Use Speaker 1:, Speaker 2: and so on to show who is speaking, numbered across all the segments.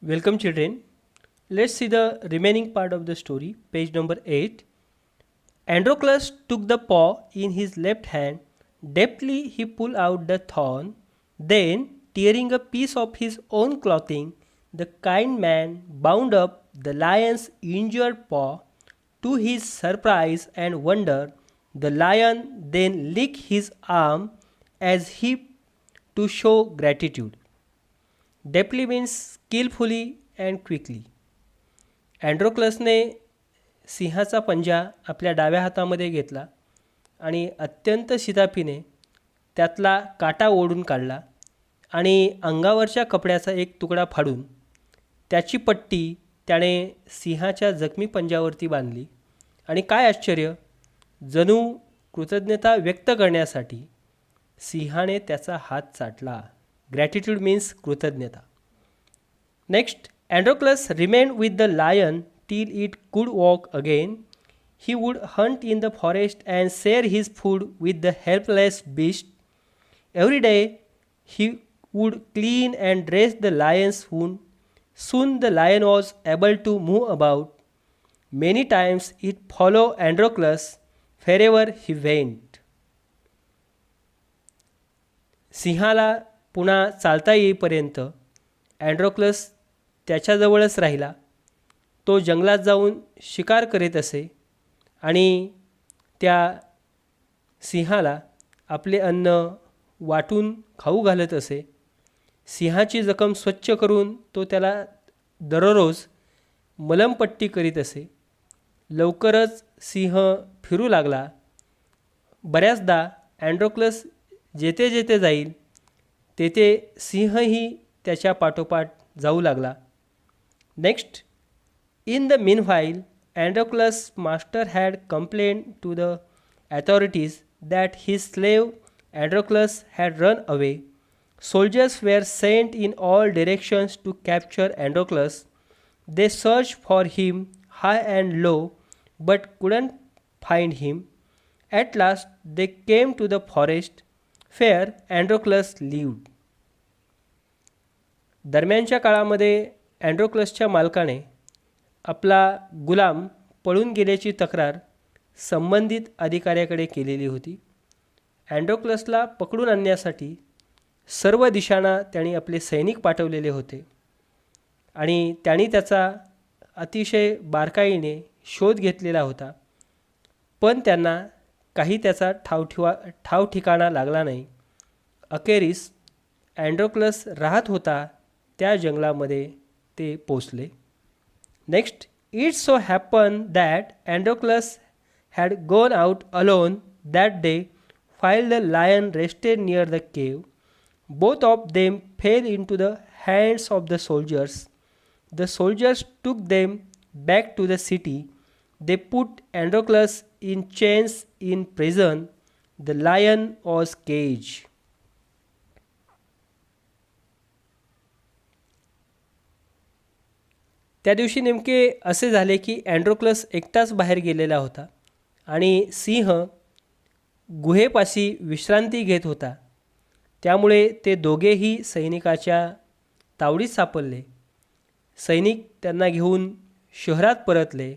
Speaker 1: Welcome children. Let's see the remaining part of the story, page number 8. Androclus took the paw in his left hand. Deftly he pulled out the thorn. Then, tearing a piece of his own clothing, the kind man bound up the lion's injured paw. To his surprise and wonder, the lion then licked his arm as if to show gratitude. Deftly means skillfully and quickly. अँड्रोक्लसने सिंहाचा पंजा आपल्या डाव्या हातामध्ये घेतला आणि अत्यंत शिताफीने त्यातला काटा ओढून काढला आणि अंगावरच्या कपड्याचा एक तुकडा फाडून त्याची पट्टी त्याने सिंहाच्या जखमी पंजावरती बांधली. आणि काय आश्चर्य, जणू कृतज्ञता व्यक्त करण्यासाठी सिंहाने त्याचा हात चाटला. ग्रॅटिट्यूड मीन्स कृतज्ञता. Next, Androclus remained with the lion till it could walk again. He would hunt in the forest and share his food with the helpless beast. Every day he would clean and dress the lion's wound. Soon the lion was able to move about. Many times it followed Androclus wherever he went. सिंहाला पुन्हा चालता येईपर्यंत अँड्रोक्लस त्याच्याजवळच राहिला. तो जंगलात जाऊन शिकार करीत असे आणि त्या सिंहाला आपले अन्न वाटून खाऊ घालत असे. सिंहाची जखम स्वच्छ करून तो त्याला दररोज मलमपट्टी करीत असे. लवकरच सिंह फिरू लागला. बऱ्याचदा अँड्रोक्लस जेथे जेथे जाईल तेथे सिंहही त्याच्या पाठोपाठ जाऊ लागला. Next, in the meanwhile, Androclus' master had complained to the authorities that his slave Androclus had run away. Soldiers were sent in all directions to capture Androclus. They searched for him high and low, but couldn't find him. At last, they came to the forest where Androclus lived. दरम्यानच्या काळामध्ये अँड्रोक्लसच्या मालकाने आपला गुलाम पळून गेल्याची तक्रार संबंधित अधिकाऱ्याकडे केलेली होती. अँड्रोक्लसला पकडून आणण्यासाठी सर्व दिशांना त्यांनी आपले सैनिक पाठवलेले होते आणि त्यांनी त्याचा अतिशय बारकाईने शोध घेतलेला होता. पण त्यांना काही त्याचा ठाव ठिकाणा लागला नाही. अखेरीस अँड्रोक्लस राहत होता त्या जंगलामध्ये ते पोचले. Next, it so happen that Androcles had gone out alone that day while the lion rested near the cave. Both of them fell into the hands of the soldiers. The soldiers took them back to the city. They put Androclus in chains in prison. The lion was caged. त्या दिवशी नेमके असे झाले की अँड्रोक्लस एकटाच बाहेर गेलेला होता आणि सिंह गुहेपाशी विश्रांती घेत होता. त्यामुळे ते दोघेही सैनिकाच्या तावडीत सापडले. सैनिक त्यांना घेऊन शहरात परतले.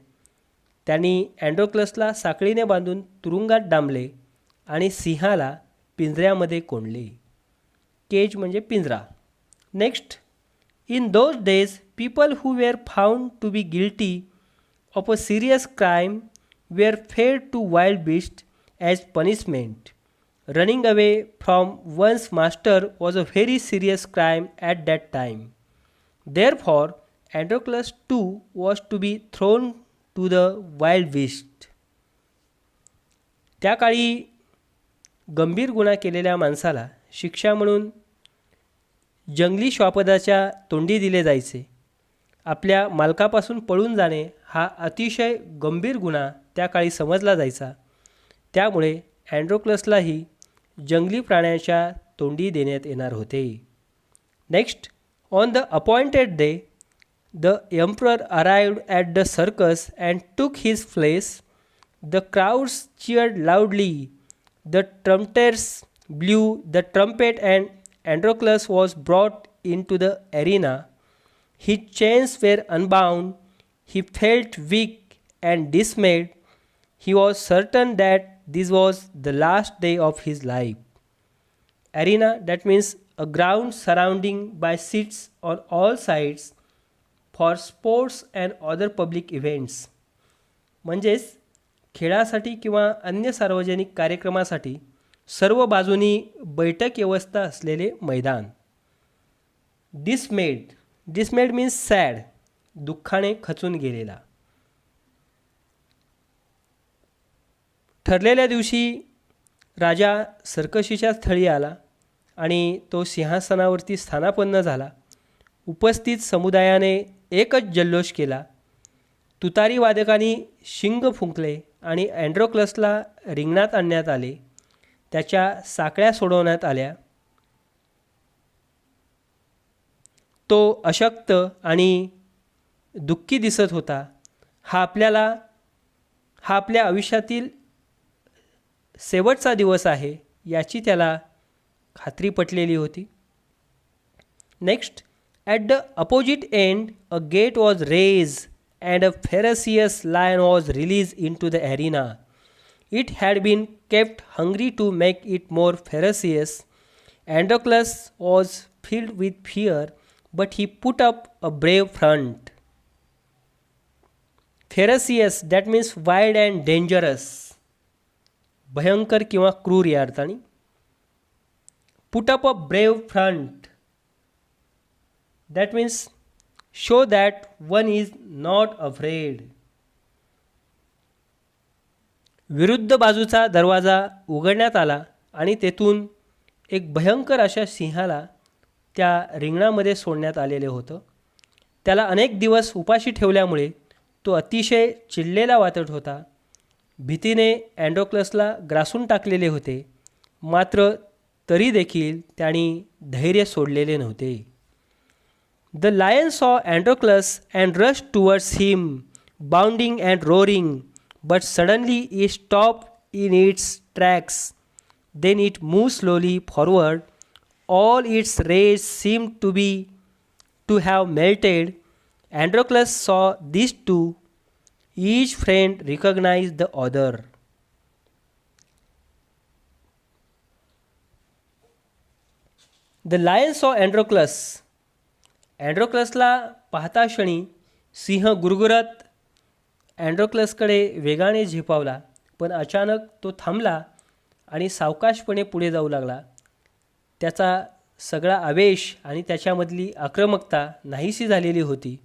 Speaker 1: त्यांनी अँड्रोक्लसला साखळीने बांधून तुरुंगात डांबले आणि सिंहाला पिंजऱ्यामध्ये कोंडले. केज म्हणजे पिंजरा. Next, in those days, people who were found to be guilty of a serious crime were fed to wild beasts as punishment. Running away from one's master was a very serious crime at that time. Therefore, Androclus too was to be thrown to the wild beast. त्या काळी गंभीर गुन्हा केलेल्या माणसाला शिक्षा म्हणून जंगली श्वापदाच्या तोंडी दिले जायचे. आपल्या मालकापासून पळून जाणे हा अतिशय गंभीर गुन्हा त्या काळी समजला जायचा. त्यामुळे अँड्रोक्लसलाही जंगली प्राण्याच्या तोंडी देण्यात येणार होते. Next, on the appointed day the emperor arrived at the circus and टूक his place. The crowds cheered loudly. The trumpeters blew the trumpet and Androclus was brought into the arena. His chains were unbound. He felt weak and dismayed. He was certain that this was the last day of his life. Arena, that means a ground surrounding by seats on all sides for sports and other public events. म्हणजेच खेळासाठी किंवा अन्य सार्वजनिक कार्यक्रमासाठी सर्व बाजूनी बैठक व्यवस्था असलेले मैदान. डिसमेड मीन्स सॅड, दुःखाने खचून गेलेला. ठरलेल्या दिवशी राजा सर्कशीच्या स्थळी आला आणि तो सिंहासनावरती स्थानापन्न झाला. उपस्थित समुदायाने एकच जल्लोष केला. तुतारी वादकांनी शिंग फुंकले आणि अँड्रोक्लसला रिंगणात आणण्यात आले. त्याच्या साकळ्या सोडवण्यात आल्या. तो अशक्त आणि दुःखी दिसत होता. हा आपल्या आयुष्यातील शेवटचा दिवस आहे याची त्याला खात्री पटलेली होती. Next, at the opposite end a gate was raise and a ferocious lion was release into the arena. It had been kept hungry to make it more ferocious. Androclus was filled with fear, but he put up a brave front. Ferocious, that means wild and dangerous. भयंकर किंवा क्रूर या अर्थाने. Put up a brave front. That means show that one is not afraid. विरुद्ध बाजूचा दरवाजा उघडण्यात आला आणि तेथून एक भयंकर अशा सिंहाला त्या रिंगणामध्ये सोडण्यात आलेले होतं. त्याला अनेक दिवस उपाशी ठेवल्यामुळे तो अतिशय चिडलेला वाटत होता. भीतीने अँड्रोक्लसला ग्रासून टाकलेले होते, मात्र तरी देखील त्यांनी धैर्य सोडलेले नव्हते. The lion saw Androcles and rush towards him, bounding and roaring. But suddenly it stopped in its tracks. Then it moved slowly forward. All its rays seemed to have melted. Androclus saw these two. Each friend recognized the other. The lion saw Androclus. अँड्रोक्लसला पाहता क्षणी सिंह गुरगुरत अँड्रोक्लसकडे वेगाने झेपावला, पण अचानक तो थांबला आणि सावकाशपणे पुढे जाऊ लागला. त्याचा सगळा आवेश आणि त्याच्यामधली आक्रमकता नाहीशी झालेली होती.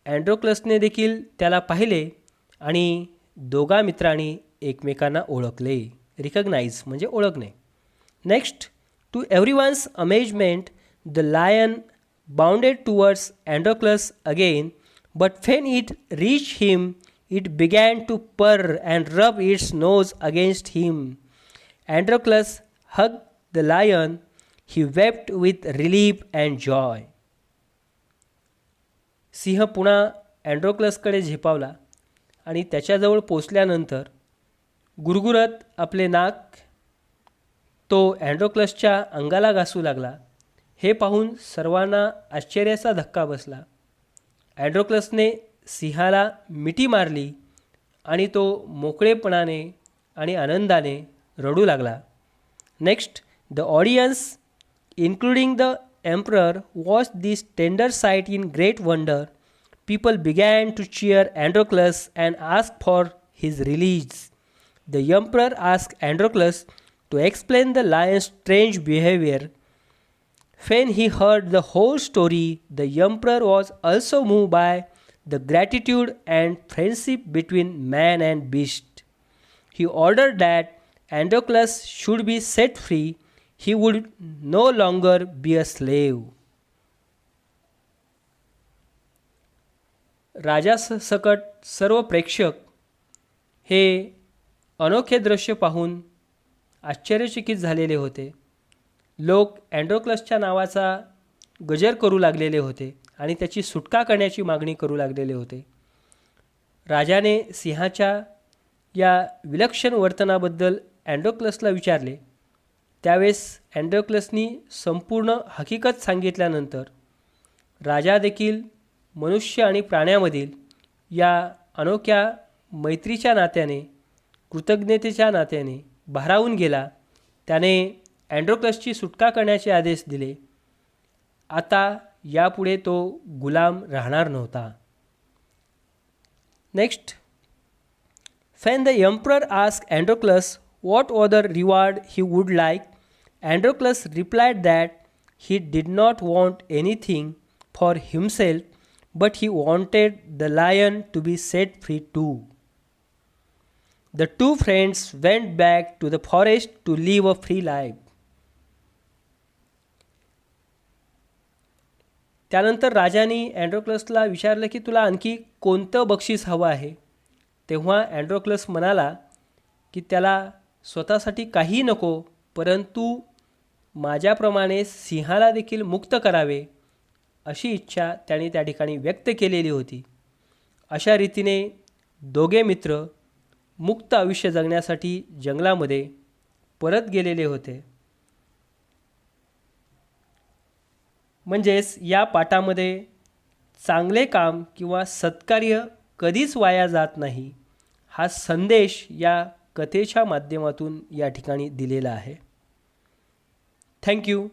Speaker 1: अँड्रोक्लसने देखील त्याला पाहिले आणि दोघा मित्रांनी एकमेकांना ओळखले. रिकग्नाइज म्हणजे ओळखणे. Next, to everyone's amazement the lion bounded towards Androcles again. But when it reached him, it began to purr and rub its nose against him. Androclus hugged the lion. He wept with relief and joy. सिंह पुन्हा अँड्रोक्लसकडे झेपावला आणि त्याच्याजवळ पोचल्यानंतर गुरगुरत आपले नाक तो अँड्रोक्लसच्या अंगाला घासू लागला. हे पाहून सर्वांना आश्चर्याचा धक्का बसला. अँड्रोक्लसने सिंहाला मिठी मारली आणि तो मोकळेपणाने आणि आनंदाने रडू लागला. Next, the audience including the emperor watch this tender sight in great wonder. People began to cheer Androcles and ask for his release. The emperor ask Androcles to explain the lion's strange behaviour. When he heard the whole story, the emperor was also moved by the gratitude and friendship between man and beast. He ordered that Androclus should be set free. He would no longer be a slave. राजासकट सर्व प्रेक्षक हे अनोखे दृश्य पाहून आश्चर्यचकित झालेले होते. लोक अँड्रोक्लसच्या नावाचा गजर करू लागलेले होते आणि त्याची सुटका करण्याची मागणी करू लागलेले होते. राजाने सिंहाच्या या विलक्षण वर्तनाबद्दल अँड्रोक्लसला विचारले. त्यावेळेस अँड्रोक्लसनी संपूर्ण हकीकत सांगितल्यानंतर राजा देखील मनुष्य आणि प्राण्यामधील या अनोख्या मैत्रीच्या नात्याने, कृतज्ञतेच्या नात्याने भारावून गेला. त्याने अँड्रोक्लसची सुटका करण्याचे आदेश दिले. आता यापुढे तो गुलाम राहणार नव्हता. Next, when the emperor asked Androclus what other reward he would like, Androclus replied that he did not want anything for himself, but he wanted the lion to be set free too. The two friends went back to the forest to live a free life. त्यानंतर राजाने अँड्रोक्लसला विचारलं की तुला आणखी कोणतं बक्षीस हवं आहे. तेव्हा अँड्रोक्लस म्हणाला की त्याला स्वतःसाठी काही नको, परंतु माझ्याप्रमाणे सिंहाला देखील मुक्त करावे अशी इच्छा त्याने त्या ठिकाणी व्यक्त केलेली होती. अशा रीतीने दोघे मित्र मुक्त आयुष्य जगण्यासाठी जंगलामध्ये परत गेलेले होते. म्हणजेच या पाठामध्ये चांगले काम किंवा सत्कार्य कधीच वाया जात नाही हा संदेश या कथेच्या माध्यमातून या ठिकाणी दिलेला आहे. थँक्यू.